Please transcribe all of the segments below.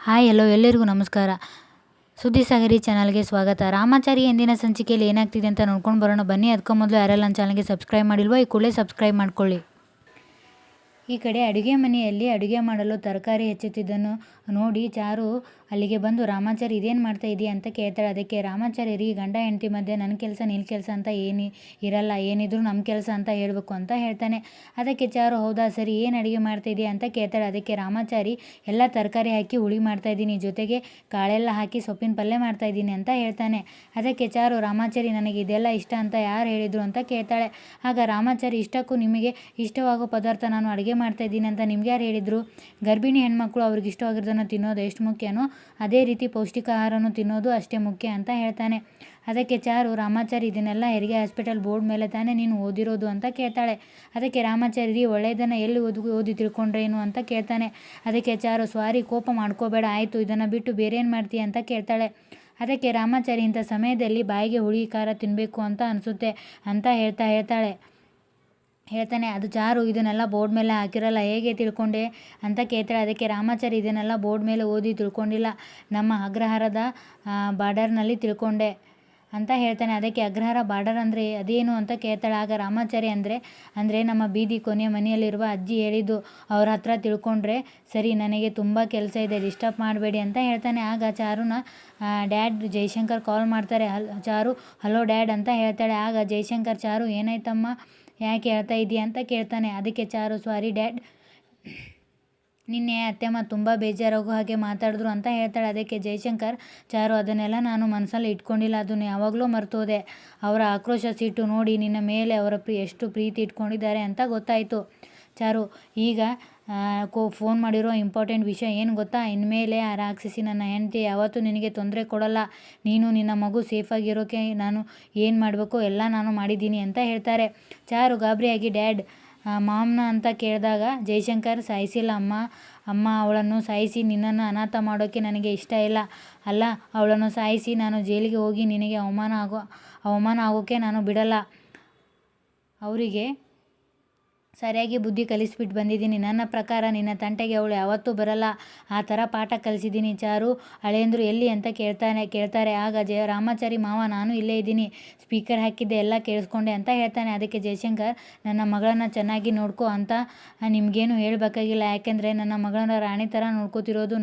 Hi hello ಎಲ್ಲರಿಗೂ ನಮಸ್ಕಾರ. ಸುದ್ದಿ ಸಾಗರಿ ಚಾನಲ್ಗೆ ಸ್ವಾಗತ. ರಾಮಾಚಾರಿ ಎಂದಿನ ಸಂಚಿಕೆಯಲ್ಲಿ ಏನಾಗ್ತಿದೆ ಅಂತ ನೋಡ್ಕೊಂಡು ಬರೋಣ ಬನ್ನಿ. ಅದಕ್ಕೂ ಮೊದಲು ಯಾರೆಲ್ಲ ನನ್ನ ಚಾನಲ್ಗೆ ಸಬ್ಸ್ಕ್ರೈಬ್ ಮಾಡಿಲ್ವೋ ಈ ಕೂಡಲೇ ಸಬ್ಸ್ಕ್ರೈಬ್ ಮಾಡ್ಕೊಳ್ಳಿ. ಈ ಕಡೆ ಅಡುಗೆ ಮನೆಯಲ್ಲಿ ಅಡುಗೆ ಮಾಡಲು ತರಕಾರಿ ಹೆಚ್ಚುತ್ತಿದ್ದನ್ನು ನೋಡಿ ಚಾರು ಅಲ್ಲಿಗೆ ಬಂದು ರಾಮಾಚಾರಿ ಇದೇನು ಮಾಡ್ತಾ ಇದೆಯಾ ಅಂತ ಕೇಳ್ತಾಳೆ. ಅದಕ್ಕೆ ರಾಮಾಚಾರಿ ರೀ ಗಂಡ ಹೆಂಡತಿ ಮಧ್ಯೆ ನನ್ನ ಕೆಲಸ ನಿನ್ನ ಕೆಲಸ ಅಂತ ಇರಲ್ಲ, ಏನಿದ್ರು ನಮ್ಮ ಕೆಲಸ ಅಂತ ಹೇಳಬೇಕು ಅಂತ ಹೇಳ್ತಾನೆ. ಅದಕ್ಕೆ ಚಾರು ಹೌದಾ ಸರಿ ಏನು ಅಡುಗೆ ಮಾಡ್ತಾ ಇದೆಯಾ ಅಂತ ಕೇಳ್ತಾಳೆ. ಅದಕ್ಕೆ ರಾಮಾಚಾರಿ ಎಲ್ಲ ತರಕಾರಿ ಹಾಕಿ ಹುಳಿ ಮಾಡ್ತಾ ಇದ್ದೀನಿ, ಜೊತೆಗೆ ಕಾಳೆಲ್ಲ ಹಾಕಿ ಸೊಪ್ಪಿನ ಪಲ್ಯ ಮಾಡ್ತಾ ಇದ್ದೀನಿ ಅಂತ ಹೇಳ್ತಾನೆ. ಅದಕ್ಕೆ ಚಾರು ರಾಮಾಚಾರಿ ನನಗೆ ಇದೆಲ್ಲ ಇಷ್ಟ ಅಂತ ಯಾರು ಹೇಳಿದರು ಅಂತ ಕೇಳ್ತಾಳೆ. ಆಗ ರಾಮಾಚಾರಿ ಇಷ್ಟಕ್ಕೂ ನಿಮಗೆ ಇಷ್ಟವಾಗೋ ಪದಾರ್ಥ ನಾನು ಅಡುಗೆ ಮಾಡ್ತಾ ಇದ್ದೀನಿ ಅಂತ ನಿಮ್ಗೆ ಯಾರು ಹೇಳಿದರು? ಗರ್ಭಿಣಿ ಹೆಣ್ಮಕ್ಳು ಅವ್ರಿಗೆ ಇಷ್ಟವಾಗಿರೋದನ್ನು ತಿನ್ನೋದು ಎಷ್ಟು ಮುಖ್ಯನೋ ಅದೇ ರೀತಿ ಪೌಷ್ಟಿಕ ಆಹಾರನೂ ತಿನ್ನೋದು ಅಷ್ಟೇ ಮುಖ್ಯ ಅಂತ ಹೇಳ್ತಾನೆ. ಅದಕ್ಕೆ ಚಾರು ರಾಮಾಚಾರಿ ಇದನ್ನೆಲ್ಲ ಹೆರಿಗೆ ಹಾಸ್ಪಿಟಲ್ ಬೋರ್ಡ್ ಮೇಲೆ ತಾನೇ ನೀನು ಓದಿರೋದು ಅಂತ ಕೇಳ್ತಾಳೆ. ಅದಕ್ಕೆ ರಾಮಾಚಾರಿ ರೀ ಒಳ್ಳೆಯದನ್ನು ಎಲ್ಲಿ ಓದಿ ತಿಳ್ಕೊಂಡ್ರೇನು ಅಂತ ಕೇಳ್ತಾನೆ. ಅದಕ್ಕೆ ಚಾರು ಸಾರಿ ಕೋಪ ಮಾಡ್ಕೋಬೇಡ ಆಯಿತು, ಇದನ್ನು ಬಿಟ್ಟು ಬೇರೆ ಏನು ಮಾಡ್ತೀಯ ಅಂತ ಕೇಳ್ತಾಳೆ. ಅದಕ್ಕೆ ರಾಮಾಚಾರಿ ಇಂಥ ಸಮಯದಲ್ಲಿ ಬಾಯಿಗೆ ಹುಳಿ ಖಾರ ತಿನ್ನಬೇಕು ಅಂತ ಅನಿಸುತ್ತೆ ಅಂತ ಹೇಳ್ತಾನೆ. ಅದು ಚಾರು ಇದನ್ನೆಲ್ಲ ಬೋರ್ಡ್ ಮೇಲೆ ಹಾಕಿರಲ್ಲ ಹೇಗೆ ತಿಳ್ಕೊಂಡೆ ಅಂತ ಕೇಳ್ತಾಳೆ. ಅದಕ್ಕೆ ರಾಮಾಚಾರಿ ಇದನ್ನೆಲ್ಲ ಬೋರ್ಡ್ ಮೇಲೆ ಓದಿ ತಿಳ್ಕೊಂಡಿಲ್ಲ, ನಮ್ಮ ಅಗ್ರಹಾರದ ಬಾರ್ಡರ್ನಲ್ಲಿ ತಿಳ್ಕೊಂಡೆ ಅಂತ ಹೇಳ್ತಾನೆ. ಅದಕ್ಕೆ ಅಗ್ರಹಾರ ಬಾರ್ಡರ್ ಅಂದರೆ ಅದೇನು ಅಂತ ಕೇಳ್ತಾಳೆ. ಆಗ ರಾಮಾಚಾರಿ ಅಂದರೆ ನಮ್ಮ ಬೀದಿ ಕೊನೆಯ ಮನೆಯಲ್ಲಿರುವ ಅಜ್ಜಿ ಹೇಳಿದ್ದು, ಅವ್ರ ಹತ್ರ ತಿಳ್ಕೊಂಡ್ರೆ ಸರಿ, ನನಗೆ ತುಂಬ ಕೆಲಸ ಇದೆ, ಡಿಸ್ಟರ್ಬ್ ಮಾಡಬೇಡಿ ಅಂತ ಹೇಳ್ತಾನೆ. ಆಗ ಚಾರುನ ಡ್ಯಾಡ್ ಜಯಶಂಕರ್ ಕಾಲ್ ಮಾಡ್ತಾರೆ. ಚಾರು ಹಲೋ ಡ್ಯಾಡ್ ಅಂತ ಹೇಳ್ತಾಳೆ. ಆಗ ಜಯಶಂಕರ್ ಚಾರು ಏನಾಯ್ತಮ್ಮ ಯಾಕೆ ಹೇಳ್ತಾ ಇದೆಯಾ ಅಂತ ಕೇಳ್ತಾನೆ. ಅದಕ್ಕೆ ಚಾರು ಸಾರಿ ಡ್ಯಾಡ್, ನಿನ್ನೆ ಅತ್ತೆಮ್ಮ ತುಂಬ ಬೇಜಾರಾಗೋ ಹಾಗೆ ಮಾತಾಡಿದ್ರು ಅಂತ ಹೇಳ್ತಾಳೆ. ಅದಕ್ಕೆ ಜಯಶಂಕರ್ ಚಾರು ಅದನ್ನೆಲ್ಲ ನಾನು ಮನಸ್ಸಲ್ಲಿ ಇಟ್ಕೊಂಡಿಲ್ಲ, ಅದನ್ನು ಯಾವಾಗಲೂ ಮರ್ತೋದೆ. ಅವರ ಆಕ್ರೋಶ ಸಿಟ್ಟು ನೋಡಿ ನಿನ್ನ ಮೇಲೆ ಅವರ ಎಷ್ಟು ಪ್ರೀತಿ ಇಟ್ಕೊಂಡಿದ್ದಾರೆ ಅಂತ ಗೊತ್ತಾಯಿತು. ಚಾರು ಈಗ ಫೋನ್ ಮಾಡಿರೋ ಇಂಪಾರ್ಟೆಂಟ್ ವಿಷಯ ಏನು ಗೊತ್ತಾ? ಇನ್ಮೇಲೆ ಆ ರಾಕ್ಷಸಿ ನನ್ನ ಹೆಂಡತಿ ಯಾವತ್ತೂ ನಿನಗೆ ತೊಂದರೆ ಕೊಡಲ್ಲ, ನೀನು ನಿನ್ನ ಮಗು ಸೇಫಾಗಿರೋಕ್ಕೆ ನಾನು ಏನು ಮಾಡಬೇಕೋ ಎಲ್ಲ ನಾನು ಮಾಡಿದ್ದೀನಿ ಅಂತ ಹೇಳ್ತಾರೆ. ಚಾರು ಗಾಬರಿಯಾಗಿ ಡ್ಯಾಡ್ ಮಾಮ್ನ ಅಂತ ಕೇಳಿದಾಗ ಜಯಶಂಕರ್ ಸಾಯಿಸಿಲ್ಲ ಅಮ್ಮ ಅವಳನ್ನು ಸಾಯಿಸಿ ನಿನ್ನನ್ನು ಅನಾಥ ಮಾಡೋಕ್ಕೆ ನನಗೆ ಇಷ್ಟ ಇಲ್ಲ. ಅಲ್ಲ, ಅವಳನ್ನು ಸಾಯಿಸಿ ನಾನು ಜೈಲಿಗೆ ಹೋಗಿ ನಿನಗೆ ಅವಮಾನ ಆಗೋಕ್ಕೆ ನಾನು ಬಿಡಲ್ಲ. ಅವರಿಗೆ ಸರಿಯಾಗಿ ಬುದ್ಧಿ ಕಲಿಸ್ಬಿಟ್ಟು ಬಂದಿದ್ದೀನಿ. ನನ್ನ ಪ್ರಕಾರ ನಿನ್ನ ತಂಟೆಗೆ ಅವಳು ಯಾವತ್ತೂ ಬರಲ್ಲ, ಆ ಥರ ಪಾಠ ಕಲಿಸಿದ್ದೀನಿ. ಚಾರು ಅಳಿಯಂದ್ರು ಎಲ್ಲಿ ಅಂತ ಕೇಳ್ತಾರೆ. ಆಗ ರಾಮಾಚಾರಿ ಮಾವ ನಾನು ಇಲ್ಲೇ ಇದ್ದೀನಿ, ಸ್ಪೀಕರ್ ಹಾಕಿದ್ದೆ ಎಲ್ಲ ಕೇಳಿಸ್ಕೊಂಡೆ ಅಂತ ಹೇಳ್ತಾನೆ. ಅದಕ್ಕೆ ಜಯಶಂಕರ್ ನನ್ನ ಮಗಳನ್ನ ಚೆನ್ನಾಗಿ ನೋಡ್ಕೊ ಅಂತ ನಿಮಗೇನು ಹೇಳಬೇಕಾಗಿಲ್ಲ, ಯಾಕೆಂದರೆ ನನ್ನ ಮಗಳನ್ನ ರಾಣಿ ಥರ ನೋಡ್ಕೋತಿರೋದು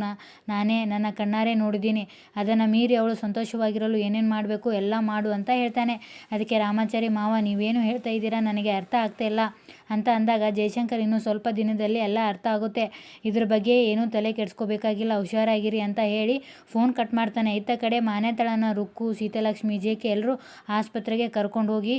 ನಾನೇ ನನ್ನ ಕಣ್ಣಾರೆ ನೋಡಿದ್ದೀನಿ. ಅದನ್ನು ಮೀರಿ ಅವಳು ಸಂತೋಷವಾಗಿರಲು ಏನೇನು ಮಾಡಬೇಕು ಎಲ್ಲ ಮಾಡು ಅಂತ ಹೇಳ್ತಾನೆ. ಅದಕ್ಕೆ ರಾಮಾಚಾರಿ ಮಾವ ನೀವೇನು ಹೇಳ್ತಾ ಇದ್ದೀರಾ ನನಗೆ ಅರ್ಥ ಆಗ್ತಾ ಇಲ್ಲ ಅಂತ ಅಂದಾಗ ಜಯಶಂಕರ್ ಇನ್ನು ಸ್ವಲ್ಪ ದಿನದಲ್ಲಿ ಎಲ್ಲ ಅರ್ಥ ಆಗುತ್ತೆ, ಇದ್ರ ಬಗ್ಗೆ ಏನೂ ತಲೆ ಕೆಡಿಸ್ಕೋಬೇಕಾಗಿಲ್ಲ, ಹುಷಾರಾಗಿರಿ ಅಂತ ಹೇಳಿ ಫೋನ್ ಕಟ್ ಮಾಡ್ತಾನೆ. ಇತ್ತ ಕಡೆ ಮಾನ್ಯತಳನ ರುಕ್ಕು, ಸೀತಾಲಕ್ಷ್ಮಿ, ಜೆಕೆ ಎಲ್ಲರೂ ಆಸ್ಪತ್ರೆಗೆ ಕರ್ಕೊಂಡು ಹೋಗಿ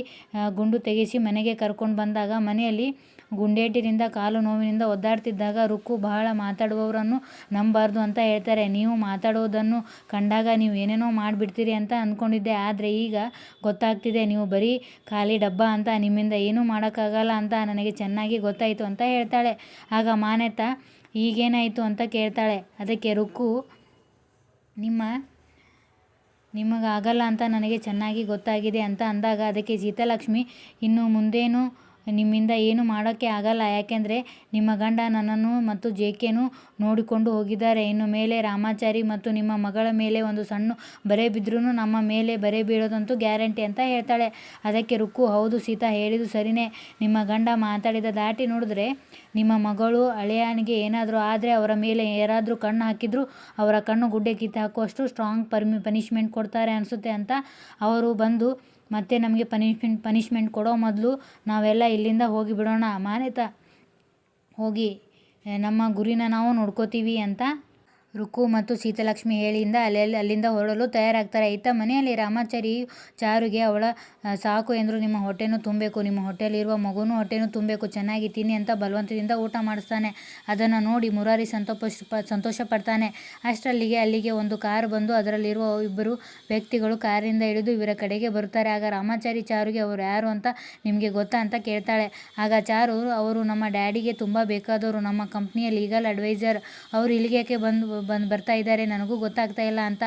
ಗುಂಡು ತೆಗೆಸಿ ಮನೆಗೆ ಕರ್ಕೊಂಡು ಬಂದಾಗ ಮನೆಯಲ್ಲಿ ಗುಂಡೇಟಿನಿಂದ ಕಾಲು ನೋವಿನಿಂದ ಒದ್ದಾಡ್ತಿದ್ದಾಗ ರುಕ್ಕು ಬಹಳ ಮಾತಾಡುವವರನ್ನು ನಂಬಬಾರ್ದು ಅಂತ ಹೇಳ್ತಾರೆ. ನೀವು ಮಾತಾಡೋದನ್ನು ಕಂಡಾಗ ನೀವು ಏನೇನೋ ಮಾಡಿಬಿಡ್ತೀರಿ ಅಂತ ಅಂದ್ಕೊಂಡಿದ್ದೆ, ಆದರೆ ಈಗ ಗೊತ್ತಾಗ್ತಿದೆ ನೀವು ಬರೀ ಖಾಲಿ ಡಬ್ಬ ಅಂತ, ನಿಮ್ಮಿಂದ ಏನೂ ಮಾಡೋಕ್ಕಾಗಲ್ಲ ಅಂತ ನನಗೆ ಚೆನ್ನಾಗಿ ಗೊತ್ತಾಯಿತು ಅಂತ ಹೇಳ್ತಾಳೆ. ಆಗ ಮಾನ್ಯತಾ ಈಗೇನಾಯಿತು ಅಂತ ಕೇಳ್ತಾಳೆ. ಅದಕ್ಕೆ ರುಕ್ಕು ನಿಮಗಾಗಲ್ಲ ಅಂತ ನನಗೆ ಚೆನ್ನಾಗಿ ಗೊತ್ತಾಗಿದೆ ಅಂತ ಅಂದಾಗ ಅದಕ್ಕೆ ಸೀತಾಲಕ್ಷ್ಮಿ ಇನ್ನು ಮುಂದೇನು ನಿಮ್ಮಿಂದ ಏನು ಮಾಡೋಕ್ಕೆ ಆಗಲ್ಲ, ಯಾಕೆಂದರೆ ನಿಮ್ಮ ಗಂಡ ನನ್ನನ್ನು ಮತ್ತು ಜೆಕೆನೂ ನೋಡಿಕೊಂಡು ಹೋಗಿದ್ದಾರೆ. ಇನ್ನು ಮೇಲೆ ರಾಮಾಚಾರಿ ಮತ್ತು ನಿಮ್ಮ ಮಗಳ ಮೇಲೆ ಒಂದು ಸಣ್ಣ ಬರೆ ಬಿದ್ದರೂ ನಮ್ಮ ಮೇಲೆ ಬರೆ ಬೀಳೋದಂತೂ ಗ್ಯಾರಂಟಿ ಅಂತ ಹೇಳ್ತಾಳೆ. ಅದಕ್ಕೆ ರುಕ್ಕು ಹೌದು ಸೀತಾ ಹೇಳಿದ್ದು ಸರಿನೇ, ನಿಮ್ಮ ಗಂಡ ಮಾತಾಡಿದ ದಾಟಿ ನೋಡಿದ್ರೆ ನಿಮ್ಮ ಮಗಳು ಅಳಿಯನಿಗೆ ಏನಾದರೂ ಆದರೆ ಅವರ ಮೇಲೆ ಯಾರಾದರೂ ಕಣ್ಣು ಹಾಕಿದ್ರು ಅವರ ಕಣ್ಣು ಗುಡ್ಡೆ ಕಿತ್ತು ಹಾಕುವಷ್ಟು ಸ್ಟ್ರಾಂಗ್ ಪನಿಷ್ಮೆಂಟ್ ಕೊಡ್ತಾರೆ ಅನಿಸುತ್ತೆ ಅಂತ ಅವರು ಬಂದು ಮತ್ತೆ ನಮಗೆ ಪನಿಷ್ಮೆಂಟ್ ಕೊಡೋ ಮೊದಲು ನಾವೆಲ್ಲ ಇಲ್ಲಿಂದ ಹೋಗಿಬಿಡೋಣ, ಮಾನ್ಯತಾ ಹೋಗಿ ನಮ್ಮ ಗುರಿನ ನಾವು ನೋಡ್ಕೋತೀವಿ ಅಂತ ರುಕ್ಕು ಮತ್ತು ಸೀತಾಲಕ್ಷ್ಮಿ ಹೇಳಿಂದ ಅಲ್ಲಿಂದ ಹೊರಡಲು ತಯಾರಾಗ್ತಾರೆ. ಇತ್ತ ಮನೆಯಲ್ಲಿ ರಾಮಾಚಾರಿ ಚಾರುಗೆ ಅವಳ ಸಾಕು ಎಂದರು, ನಿಮ್ಮ ಹೊಟ್ಟೆನೂ ತುಂಬಬೇಕು, ನಿಮ್ಮ ಹೊಟ್ಟೆಯಲ್ಲಿರುವ ಮಗುನೂ ಹೊಟ್ಟೆನೂ ತುಂಬಬೇಕು, ಚೆನ್ನಾಗಿ ತಿನ್ನಿ ಅಂತ ಬಲವಂತದಿಂದ ಊಟ ಮಾಡಿಸ್ತಾನೆ. ಅದನ್ನು ನೋಡಿ ಮುರಾರಿ ಸಂತೋಷ ಪಡ್ತಾನೆ. ಅಷ್ಟರಲ್ಲಿಗೆ ಅಲ್ಲಿಗೆ ಒಂದು ಕಾರು ಬಂದು ಅದರಲ್ಲಿರುವ ಇಬ್ಬರು ವ್ಯಕ್ತಿಗಳು ಕಾರಿನಿಂದ ಇಳಿದು ಇವರ ಕಡೆಗೆ ಬರುತ್ತಾರೆ. ಆಗ ರಾಮಾಚಾರಿ ಚಾರುಗೆ ಅವರು ಯಾರು ಅಂತ ನಿಮಗೆ ಗೊತ್ತಾ ಅಂತ ಕೇಳ್ತಾಳೆ. ಆಗ ಚಾರು ಅವರು ನಮ್ಮ ಡ್ಯಾಡಿಗೆ ತುಂಬ ಬೇಕಾದವರು, ನಮ್ಮ ಕಂಪ್ನಿಯ ಲೀಗಲ್ ಅಡ್ವೈಸರ್, ಅವರು ಇಲ್ಲಿಗೆ ಬರ್ತಾ ಇದ್ದಾರೆ, ನನಗೂ ಗೊತ್ತಾಗ್ತಾ ಇಲ್ಲ ಅಂತ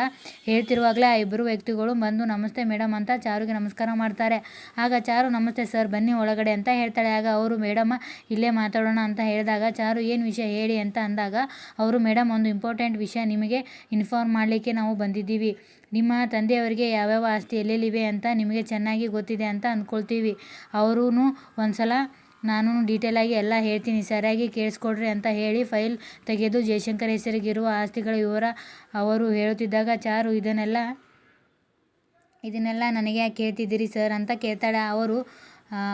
ಹೇಳ್ತಿರುವಾಗಲೇ ಆ ಇಬ್ಬರು ವ್ಯಕ್ತಿಗಳು ಬಂದು ನಮಸ್ತೆ ಮೇಡಮ್ ಅಂತ ಚಾರುಗೆ ನಮಸ್ಕಾರ ಮಾಡ್ತಾರೆ. ಆಗ ಚಾರು ನಮಸ್ತೆ ಸರ್, ಬನ್ನಿ ಒಳಗಡೆ ಅಂತ ಹೇಳ್ತಾಳೆ. ಆಗ ಅವರು ಮೇಡಮ್ಮ ಇಲ್ಲೇ ಮಾತಾಡೋಣ ಅಂತ ಹೇಳಿದಾಗ ಚಾರು ಏನು ವಿಷಯ ಹೇಳಿ ಅಂತ ಅಂದಾಗ ಅವರು ಮೇಡಮ್ ಒಂದು ಇಂಪಾರ್ಟೆಂಟ್ ವಿಷಯ ನಿಮಗೆ ಇನ್ಫಾರ್ಮ್ ಮಾಡಲಿಕ್ಕೆ ನಾವು ಬಂದಿದ್ದೀವಿ. ನಿಮ್ಮ ತಂದೆಯವರಿಗೆ ಯಾವ್ಯಾವ ಆಸ್ತಿ ಎಲ್ಲೆಲ್ಲಿವೆ ಅಂತ ನಿಮಗೆ ಚೆನ್ನಾಗಿ ಗೊತ್ತಿದೆ ಅಂತ ಅಂದ್ಕೊಳ್ತೀವಿ. ಅವರೂ ಒಂದು ಸಲ ನಾನು ಡೀಟೇಲಾಗಿ ಎಲ್ಲ ಹೇಳ್ತೀನಿ, ಸರಿಯಾಗಿ ಕೇಳಿಸ್ಕೊಡ್ರಿ ಅಂತ ಹೇಳಿ ಫೈಲ್ ತೆಗೆದು ಜಯಶಂಕರ್ ಹೆಸರಿಗಿರುವ ಆಸ್ತಿಗಳ ವಿವರ ಅವರು ಹೇಳುತ್ತಿದ್ದಾಗ ಚಾರು ಇದನ್ನೆಲ್ಲ ನನಗೆ ಯಾಕೆ ಕೇಳ್ತಿದ್ದೀರಿ ಸರ್ ಅಂತ ಕೇಳ್ತಾಳೆ.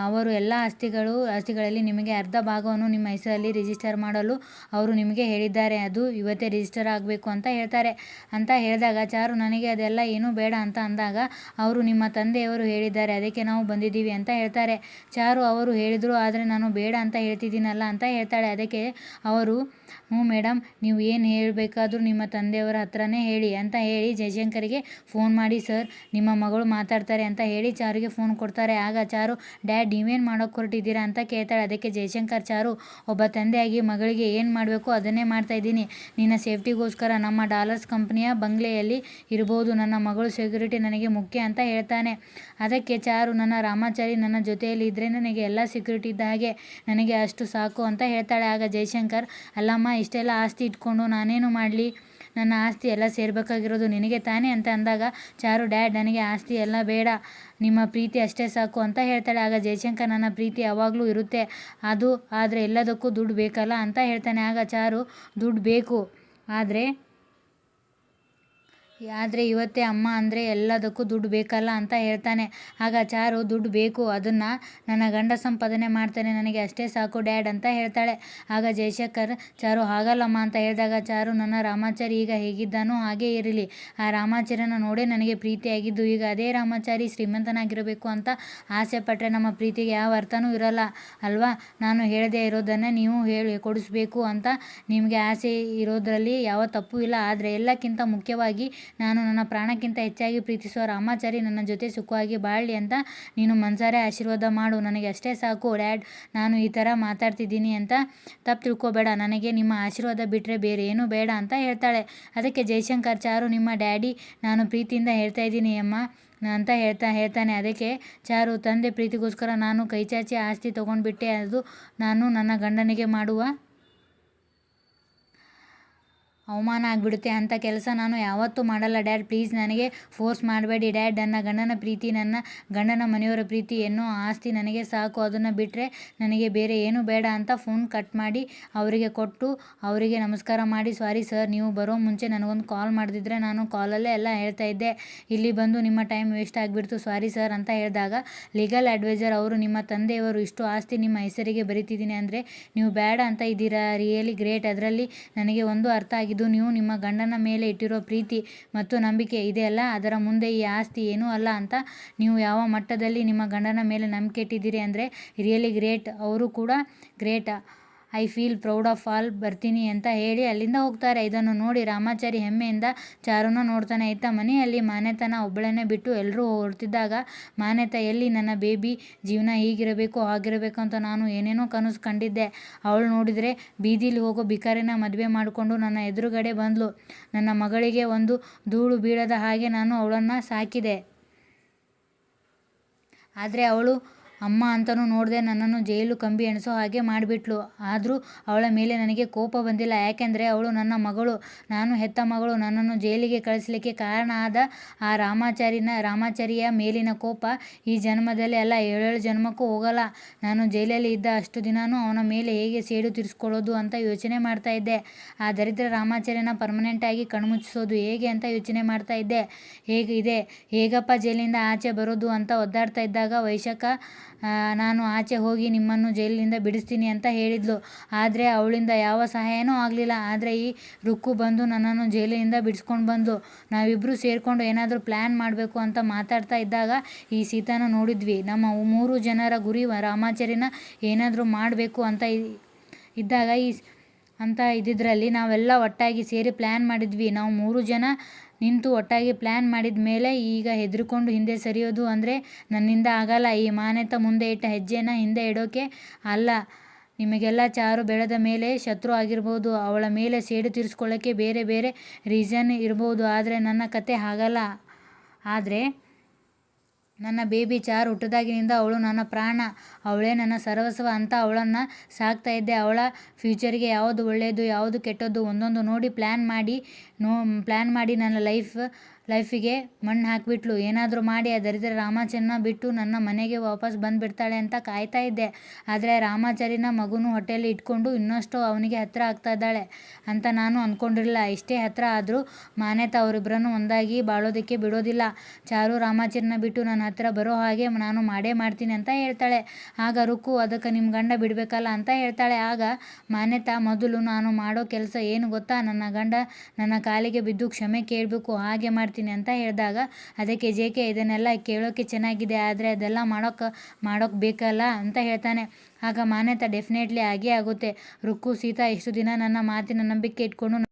ಅವರು ಎಲ್ಲ ಆಸ್ತಿಗಳಲ್ಲಿ ನಿಮಗೆ ಅರ್ಧ ಭಾಗವನ್ನು ನಿಮ್ಮ ಹೆಸರಲ್ಲಿ ರಿಜಿಸ್ಟರ್ ಮಾಡಲು ಅವರು ನಿಮಗೆ ಹೇಳಿದ್ದಾರೆ, ಅದು ಇವತ್ತೇ ರಿಜಿಸ್ಟರ್ ಆಗಬೇಕು ಅಂತ ಹೇಳ್ತಾರೆ. ಅಂತ ಹೇಳಿದಾಗ ಚಾರು ನನಗೆ ಅದೆಲ್ಲ ಏನೂ ಬೇಡ ಅಂತ ಅಂದಾಗ ಅವರು ನಿಮ್ಮ ತಂದೆಯವರು ಹೇಳಿದ್ದಾರೆ, ಅದಕ್ಕೆ ನಾವು ಬಂದಿದ್ದೀವಿ ಅಂತ ಹೇಳ್ತಾರೆ. ಚಾರು ಅವರು ಹೇಳಿದರು, ಆದರೆ ನಾನು ಬೇಡ ಅಂತ ಹೇಳ್ತಿದ್ದೀನಲ್ಲ ಅಂತ ಹೇಳ್ತಾಳೆ. ಅದಕ್ಕೆ ಅವರು ಹ್ಞೂ ಮೇಡಮ್, ನೀವು ಏನು ಹೇಳಬೇಕಾದ್ರೂ ನಿಮ್ಮ ತಂದೆಯವರ ಹತ್ರನೇ ಹೇಳಿ ಅಂತ ಹೇಳಿ ಜಯಶಂಕರ್ಗೆ ಫೋನ್ ಮಾಡಿ ಸರ್ ನಿಮ್ಮ ಮಗಳು ಮಾತಾಡ್ತಾರೆ ಅಂತ ಹೇಳಿ ಚಾರುಗೆ ಫೋನ್ ಕೊಡ್ತಾರೆ. ಆಗ ಚಾರು ಡ್ಯಾಡ್ ನೀವೇನು ಮಾಡೋಕ್ಕೆ ಹೊರಟಿದ್ದೀರಾ ಅಂತ ಕೇಳ್ತಾಳೆ. ಅದಕ್ಕೆ ಜಯಶಂಕರ್ ಚಾರು ಒಬ್ಬ ತಂದೆಯಾಗಿ ಮಗಳಿಗೆ ಏನು ಮಾಡಬೇಕು ಅದನ್ನೇ ಮಾಡ್ತಾಯಿದ್ದೀನಿ, ನಿನ್ನ ಸೇಫ್ಟಿಗೋಸ್ಕರ ನಮ್ಮ ಡಾಲರ್ಸ್ ಕಂಪ್ನಿಯ ಬಂಗ್ಲೆಯಲ್ಲಿ ಇರ್ಬೋದು, ನನ್ನ ಮಗಳು ಸೆಕ್ಯೂರಿಟಿ ನನಗೆ ಮುಖ್ಯ ಅಂತ ಹೇಳ್ತಾನೆ. ಅದಕ್ಕೆ ಚಾರು ನನ್ನ ರಾಮಾಚಾರಿ ನನ್ನ ಜೊತೆಯಲ್ಲಿ ಇದ್ದರೆ ನನಗೆ ಎಲ್ಲ ಸೆಕ್ಯೂರಿಟಿ ಇದ್ದ ಹಾಗೆ, ನನಗೆ ಅಷ್ಟು ಸಾಕು ಅಂತ ಹೇಳ್ತಾಳೆ. ಆಗ ಜಯಶಂಕರ್ ಅಲ್ಲಮ್ಮ ಇಷ್ಟೆಲ್ಲ ಆಸ್ತಿ ಇಟ್ಕೊಂಡು ನಾನೇನು ಮಾಡಲಿ, ನನ್ನ ಆಸ್ತಿ ಎಲ್ಲ ಸೇರಬೇಕಾಗಿರೋದು ನಿನಗೆ ತಾನೇ ಅಂತ ಅಂದಾಗ ಚಾರು ಡ್ಯಾಡ್ ನನಗೆ ಆಸ್ತಿ ಎಲ್ಲ ಬೇಡ, ನಿಮ್ಮ ಪ್ರೀತಿ ಅಷ್ಟೇ ಸಾಕು ಅಂತ ಹೇಳ್ತಾಳೆ. ಆಗ ಜಯಶಂಕರ್ ನನ್ನ ಪ್ರೀತಿ ಯಾವಾಗಲೂ ಇರುತ್ತೆ, ಆದರೆ ಎಲ್ಲದಕ್ಕೂ ದುಡ್ಡು ಬೇಕಲ್ಲ ಅಂತ ಹೇಳ್ತಾನೆ. ಆಗ ಚಾರು ದುಡ್ಡು ಬೇಕು, ಆದರೆ ಇವತ್ತೇ ಅಮ್ಮ ಅಂದರೆ ಎಲ್ಲದಕ್ಕೂ ದುಡ್ಡು ಬೇಕಲ್ಲ ಅಂತ ಹೇಳ್ತಾನೆ. ಆಗ ಚಾರು ದುಡ್ಡು ಬೇಕು, ಅದನ್ನು ನನ್ನ ಗಂಡ ಸಂಪಾದನೆ ಮಾಡ್ತಾನೆ, ನನಗೆ ಅಷ್ಟೇ ಸಾಕು ಡ್ಯಾಡ್ ಅಂತ ಹೇಳ್ತಾಳೆ. ಆಗ ಜಯಶಂಕರ್ ಚಾರು ಹಾಗಲ್ಲಮ್ಮ ಅಂತ ಹೇಳಿದಾಗ ಚಾರು ನನ್ನ ರಾಮಾಚಾರಿ ಈಗ ಹೇಗಿದ್ದಾನೋ ಹಾಗೇ ಇರಲಿ, ಆ ರಾಮಾಚಾರಿನ ನೋಡೇ ನನಗೆ ಪ್ರೀತಿಯಾಗಿದ್ದು, ಈಗ ಅದೇ ರಾಮಾಚಾರಿ ಶ್ರೀಮಂತನಾಗಿರಬೇಕು ಅಂತ ಆಸೆ ಪಟ್ಟರೆ ನಮ್ಮ ಪ್ರೀತಿಗೆ ಯಾವ ಅರ್ಥನೂ ಇರಲ್ಲ ಅಲ್ವಾ, ನಾನು ಹೇಳದೇ ಇರೋದನ್ನು ನೀವು ಕೊಡಿಸ್ಬೇಕು ಅಂತ ನಿಮಗೆ ಆಸೆ ಇರೋದ್ರಲ್ಲಿ ಯಾವ ತಪ್ಪು ಇಲ್ಲ, ಆದರೆ ಎಲ್ಲಕ್ಕಿಂತ ಮುಖ್ಯವಾಗಿ ನಾನು ನನ್ನ ಪ್ರಾಣಕ್ಕಿಂತ ಹೆಚ್ಚಾಗಿ ಪ್ರೀತಿಸುವ ರಾಮಾಚಾರಿ ನನ್ನ ಜೊತೆ ಸುಖವಾಗಿ ಬಾಳಲಿ ಅಂತ ನೀನು ಮನಸಾರೆ ಆಶೀರ್ವಾದ ಮಾಡು, ನನಗೆ ಅಷ್ಟೇ ಸಾಕು ಡ್ಯಾಡ್, ನಾನು ಈ ಥರ ಮಾತಾಡ್ತಿದ್ದೀನಿ ಅಂತ ತಪ್ಪು ತಿಳ್ಕೊಬೇಡ, ನನಗೆ ನಿಮ್ಮ ಆಶೀರ್ವಾದ ಬಿಟ್ಟರೆ ಬೇರೆ ಏನೂ ಬೇಡ ಅಂತ ಹೇಳ್ತಾಳೆ. ಅದಕ್ಕೆ ಜಯಶಂಕರ್ ಚಾರು ನಿಮ್ಮ ಡ್ಯಾಡಿ ನಾನು ಪ್ರೀತಿಯಿಂದ ಹೇಳ್ತಾ ಇದ್ದೀನಿ ಅಮ್ಮ ಅಂತ ಹೇಳ್ತಾನೆ. ಅದಕ್ಕೆ ಚಾರು ತಂದೆ ಪ್ರೀತಿಗೋಸ್ಕರ ನಾನು ಕೈಚಾಚಿ ಆಸ್ತಿ ತೊಗೊಂಡ್ಬಿಟ್ಟೆ, ಅದು ನಾನು ನನ್ನ ಗಂಡನಿಗೆ ಮಾಡುವ ಅವಮಾನ ಆಗಿಬಿಡುತ್ತೆ, ಅಂಥ ಕೆಲಸ ನಾನು ಯಾವತ್ತೂ ಮಾಡಲ್ಲ ಡ್ಯಾಡ್, ಪ್ಲೀಸ್ ನನಗೆ ಫೋರ್ಸ್ ಮಾಡಬೇಡಿ ಡ್ಯಾಡ್, ನನ್ನ ಗಂಡನ ಪ್ರೀತಿ ನನ್ನ ಗಂಡನ ಮನೆಯವರ ಪ್ರೀತಿ ಎನ್ನೋ ಆಸ್ತಿ ನನಗೆ ಸಾಕು, ಅದನ್ನು ಬಿಟ್ಟರೆ ನನಗೆ ಬೇರೆ ಏನೂ ಬೇಡ ಅಂತ ಫೋನ್ ಕಟ್ ಮಾಡಿ ಅವರಿಗೆ ಕೊಟ್ಟು ಅವರಿಗೆ ನಮಸ್ಕಾರ ಮಾಡಿ ಸಾರಿ ಸರ್, ನೀವು ಬರೋ ಮುಂಚೆ ನನಗೊಂದು ಕಾಲ್ ಮಾಡಿದ್ರೆ ನಾನು ಕಾಲಲ್ಲೇ ಎಲ್ಲ ಹೇಳ್ತಾ ಇದ್ದೆ, ಇಲ್ಲಿ ಬಂದು ನಿಮ್ಮ ಟೈಮ್ ವೇಸ್ಟ್ ಆಗಿಬಿಡ್ತು, ಸಾರಿ ಸರ್ ಅಂತ ಹೇಳಿದಾಗ ಲೀಗಲ್ ಅಡ್ವೈಸರ್ ಅವರು ನಿಮ್ಮ ತಂದೆಯವರು ಇಷ್ಟು ಆಸ್ತಿ ನಿಮ್ಮ ಹೆಸರಿಗೆ ಬರೀತಿದ್ದೀನಿ ಅಂದರೆ ನೀವು ಬೇಡ ಅಂತ ಇದ್ದೀರಾ, ರಿಯಲಿ ಗ್ರೇಟ್, ಅದರಲ್ಲಿ ನನಗೆ ಒಂದು ಅರ್ಥ ಆಗಿದ್ದು ನೀವು ನಿಮ್ಮ ಗಂಡನ ಮೇಲೆ ಇಟ್ಟಿರೋ ಪ್ರೀತಿ ಮತ್ತು ನಂಬಿಕೆ ಇದೆಯಲ್ಲ, ಅದರ ಮುಂದೆ ಈ ಆಸ್ತಿ ಏನೂ ಅಲ್ಲ ಅಂತ ನೀವು ಯಾವ ಮಟ್ಟದಲ್ಲಿ ನಿಮ್ಮ ಗಂಡನ ಮೇಲೆ ನಂಬಿಕೆ ಇಟ್ಟಿದ್ದೀರಿ ಅಂದರೆ ರಿಯಲಿ ಗ್ರೇಟ್, ಅವರು ಕೂಡ great, I feel proud of all, ಬರ್ತೀನಿ ಅಂತ ಹೇಳಿ ಅಲ್ಲಿಂದ ಹೋಗ್ತಾರೆ. ಇದನ್ನು ನೋಡಿ ರಾಮಾಚಾರಿ ಹೆಮ್ಮೆಯಿಂದ ಚಾರುನ ನೋಡ್ತಾನೆ. ಇತ್ತ ಮನೆಯಲ್ಲಿ ಮಾನ್ಯತನ ಒಬ್ಬಳನ್ನೇ ಬಿಟ್ಟು ಎಲ್ಲರೂ ಹೊರಟಿದ್ದಾಗ ಮಾನ್ಯತ ಎಲ್ಲಿ ನನ್ನ ಬೇಬಿ ಜೀವನ ಹೀಗಿರಬೇಕು ಹಾಗಿರಬೇಕು ಅಂತ ನಾನು ಏನೇನೋ ಕನಸು ಕಂಡಿದ್ದೆ, ಅವಳು ನೋಡಿದರೆ ಬೀದಿಲಿ ಹೋಗೋ ಬಿಕಾರಿನ ಮದುವೆ ಮಾಡಿಕೊಂಡು ನನ್ನ ಎದುರುಗಡೆ ಬಂದ್ಲು, ನನ್ನ ಮಗಳಿಗೆ ಒಂದು ಧೂಳು ಬೀಳದ ಹಾಗೆ ನಾನು ಅವಳನ್ನು ಸಾಕಿದೆ, ಆದರೆ ಅವಳು ಅಮ್ಮ ಅಂತಲೂ ನೋಡದೆ ನನ್ನನ್ನು ಜೈಲು ಕಂಬಿ ಎಣಿಸೋ ಹಾಗೆ ಮಾಡಿಬಿಟ್ಲು, ಆದರೂ ಅವಳ ಮೇಲೆ ನನಗೆ ಕೋಪ ಬಂದಿಲ್ಲ, ಯಾಕೆಂದರೆ ಅವಳು ನನ್ನ ಮಗಳು, ನಾನು ಹೆತ್ತ ಮಗಳು, ನನ್ನನ್ನು ಜೈಲಿಗೆ ಕಳಿಸಲಿಕ್ಕೆ ಕಾರಣ ಆದ ಆ ರಾಮಾಚಾರಿಯ ಮೇಲಿನ ಕೋಪ ಈ ಜನ್ಮದಲ್ಲಿ ಅಲ್ಲ 7 ಜನ್ಮಕ್ಕೂ ಹೋಗಲ್ಲ, ನಾನು ಜೈಲಲ್ಲಿ ಇದ್ದ ಅಷ್ಟು ದಿನಾನೂ ಅವನ ಮೇಲೆ ಹೇಗೆ ಸೇಡು ತೀರಿಸ್ಕೊಳ್ಳೋದು ಅಂತ ಯೋಚನೆ ಮಾಡ್ತಾ ಇದ್ದೆ, ಆ ದರಿದ್ರ ರಾಮಾಚಾರಿನ ಪರ್ಮನೆಂಟಾಗಿ ಕಣ್ಮುಚ್ಚಿಸೋದು ಹೇಗೆ ಅಂತ ಯೋಚನೆ ಮಾಡ್ತಾ ಇದ್ದೆ, ಹೇಗಪ್ಪ ಜೈಲಿನಿಂದ ಆಚೆ ಬರೋದು ಅಂತ ಒದ್ದಾಡ್ತಾ ಇದ್ದಾಗ ವೈಶಾಖ ನಾನು ಆಚೆ ಹೋಗಿ ನಿಮ್ಮನ್ನು ಜೈಲಿನಿಂದ ಬಿಡಿಸ್ತೀನಿ ಅಂತ ಹೇಳಿದ್ಲು, ಆದರೆ ಅವಳಿಂದ ಯಾವ ಸಹಾಯನೂ ಆಗಲಿಲ್ಲ, ಆದರೆ ಈ ರುಕ್ಕು ಬಂದು ನನ್ನನ್ನು ಜೈಲಿನಿಂದ ಬಿಡಿಸ್ಕೊಂಡು ಬಂದ್ಲು, ನಾವಿಬ್ಬರು ಸೇರಿಕೊಂಡು ಏನಾದರೂ ಪ್ಲ್ಯಾನ್ ಮಾಡಬೇಕು ಅಂತ ಮಾತಾಡ್ತಾ ಇದ್ದಾಗ ಈ ಸೀತಾನ ನೋಡಿದ್ವಿ, ನಮ್ಮ 3 ಜನರ ಗುರಿ ರಾಮಾಚಾರಿನ ಏನಾದರೂ ಮಾಡಬೇಕು ಅಂತ ಇದ್ದಿದ್ರಲ್ಲಿ ನಾವೆಲ್ಲ ಒಟ್ಟಾಗಿ ಸೇರಿ ಪ್ಲ್ಯಾನ್ ಮಾಡಿದ್ವಿ, ನಾವು 3 ಜನ ನಿಂತು ಒಟ್ಟಾಗಿ ಪ್ಲ್ಯಾನ್ ಮಾಡಿದ ಮೇಲೆ ಈಗ ಹೆದರ್ಕೊಂಡು ಹಿಂದೆ ಸರಿಯೋದು ಅಂದರೆ ನನ್ನಿಂದ ಆಗಲ್ಲ, ಈ ಮಾನ್ಯತ ಮುಂದೆ ಇಟ್ಟ ಹೆಜ್ಜೆನ ಹಿಂದೆ ಇಡೋಕೆ ಅಲ್ಲ, ನಿಮಗೆಲ್ಲ ಚಾರು ಬೆಳೆದ ಮೇಲೆ ಶತ್ರು ಆಗಿರ್ಬೋದು, ಅವಳ ಮೇಲೆ ಸೇಡು ತೀರಿಸ್ಕೊಳ್ಳೋಕ್ಕೆ ಬೇರೆ ಬೇರೆ ರೀಸನ್ ಇರ್ಬೋದು. ಆದರೆ ನನ್ನ ಕತೆ ಹಾಗಲ್ಲ. ಆದರೆ ನನ್ನ ಬೇಬಿ ಚಾರು ಹುಟ್ಟಿದಾಗಿನಿಂದ ಅವಳು ನನ್ನ ಪ್ರಾಣ, ಅವಳೇ ನನ್ನ ಸರ್ವಸ್ವ ಅಂತ ಅವಳನ್ನು ಸಾಕ್ತಾ ಇದ್ದೆ. ಅವಳ ಫ್ಯೂಚರ್ಗೆ ಯಾವುದು ಒಳ್ಳೆಯದು ಯಾವುದು ಕೆಟ್ಟದ್ದು ಒಂದೊಂದು ನೋಡಿ ಪ್ಲ್ಯಾನ್ ಮಾಡಿ ನನ್ನ ಲೈಫಿಗೆ ಮಣ್ಣು ಹಾಕಿಬಿಟ್ಲು. ಏನಾದರೂ ಮಾಡಿ ಆ ದರಿದ್ರ ರಾಮಾಚಾರಿನ ಬಿಟ್ಟು ನನ್ನ ಮನೆಗೆ ವಾಪಸ್ ಬಂದುಬಿಡ್ತಾಳೆ ಅಂತ ಕಾಯ್ತಾ ಇದ್ದೆ. ಆದರೆ ರಾಮಾಚಾರಿನ ಮಗುನೂ ಹೊಟ್ಟೆಯಲ್ಲಿ ಇಟ್ಕೊಂಡು ಇನ್ನಷ್ಟು ಅವನಿಗೆ ಹತ್ತಿರ ಆಗ್ತಾ ಇದ್ದಾಳೆ ಅಂತ ನಾನು ಅಂದ್ಕೊಂಡಿರಲಿಲ್ಲ. ಇಷ್ಟೇ ಹತ್ತಿರ ಆದರೂ ಮಾನ್ಯತಾ ಅವರಿಬ್ಬರನ್ನು ಒಂದಾಗಿ ಬಾಳೋದಕ್ಕೆ ಬಿಡೋದಿಲ್ಲ. ಚಾರು ರಾಮಾಚಾರಿನ ಬಿಟ್ಟು ನನ್ನ ಹತ್ತಿರ ಬರೋ ಹಾಗೆ ನಾನು ಮಾಡೇ ಮಾಡ್ತೀನಿ ಅಂತ ಹೇಳ್ತಾಳೆ. ಆಗ ರುಕ್ಕು, ಅದಕ್ಕೆ ನಿಮ್ಮ ಗಂಡ ಬಿಡಬೇಕಲ್ಲ ಅಂತ ಹೇಳ್ತಾಳೆ. ಆಗ ಮಾನ್ಯತಾ, ಮೊದಲು ನಾನು ಮಾಡೋ ಕೆಲಸ ಏನು ಗೊತ್ತಾ, ನನ್ನ ಗಂಡ ನನ್ನ ಕಾಲಿಗೆ ಬಿದ್ದು ಕ್ಷಮೆ ಕೇಳಬೇಕು, ಹಾಗೆ ಮಾಡ್ತೀನಿ ಅಂತ ಹೇಳಿದಾಗ ಅದಕ್ಕೆ ಜೆ.ಕೆ. ಇದನ್ನೆಲ್ಲ ಕೇಳೋಕ್ಕೆ ಚೆನ್ನಾಗಿದೆ, ಆದರೆ ಅದೆಲ್ಲ ಮಾಡೋಕ್ಕೆ ಬೇಕಲ್ಲ ಅಂತ ಹೇಳ್ತಾನೆ. ಆಗ ಮಾನ್ಯತಾ, ಡೆಫಿನೆಟ್ಲಿ ಆಗೇ ಆಗುತ್ತೆ ರುಕ್ಕು. ಸೀತಾ ಇಷ್ಟು ದಿನ ನನ್ನ ಮಾತಿನ ನಂಬಿಕೆ ಇಟ್ಕೊಂಡು